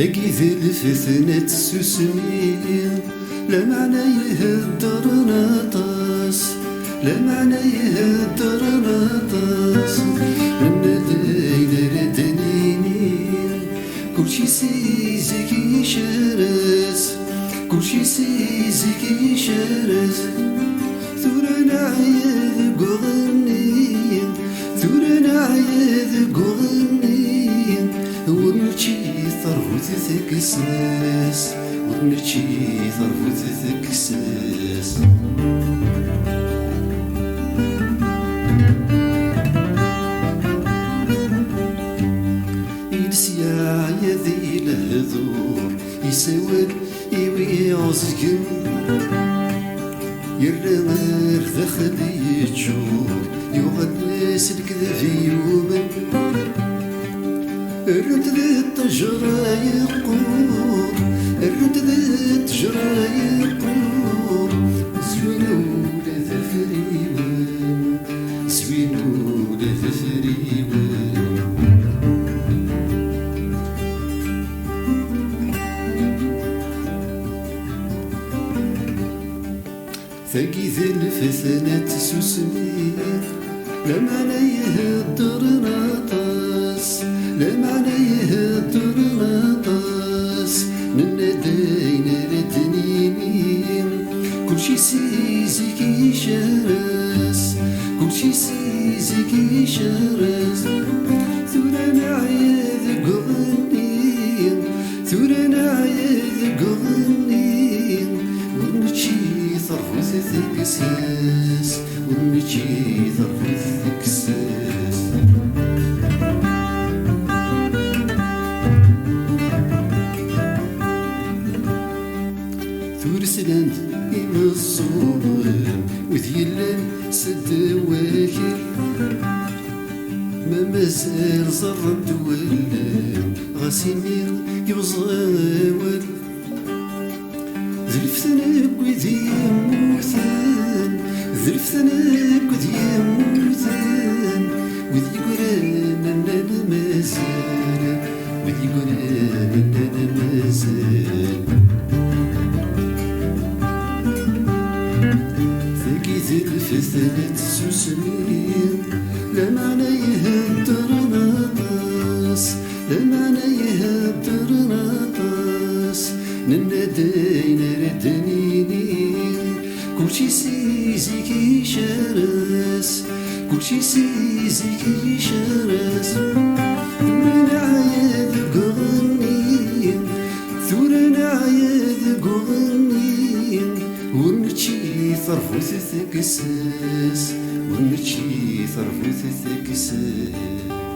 ثقي ذي الفتنة سوسني لا معنى يهدر نطاس لا معنى يهدر نطاس من داين ردنيني كلشي سيزك يشرس كلشي سيزك يشرس ثورا نعيذ قغني ثورا نعيذ قغني ونمشي ثروت ثكساس ونمشي ثروت ثكساس يلسيا يذي الهذور يساول يوي عزقم يرمر داخل يتشور يغنس الكذب يومن الرد ذي التجرى يقور الرد ذي التجرى يقور زوينو لذا فريوان زوينو لذا فريوان ثقي ذي الفتنة سوسني لا معنى يهدر نطاس لا معنى يهدر نطاس من داين ردنيني كلشي سيزك يشرس كلشي سيزك يشرس ثورا نعيذ قغني ثورا نعيذ قغني ونمشي ثروت ثكساس ونمشي ثروت ثكساس ثورسلاند إما الصوم وذيلان سد واكل ما مازال زر الدوال غاسيني يوزغاول ذلفتنك وذي يموتان ذلفتنك وذي يموتان وذي قران أننا مازال وذي قران أننا مازال ثقي ذي الفتنة سوسني لا معنى يهدر نطاس لا معنى يهدر نطاس ننداين ردنيني كلشي سيزك يشرس كلشي سيزك يشرس ثورا نعيذ قغني ثورا نعيذ قغني ونمشي ثروت ثكساس ونمشي ثروت ثكساس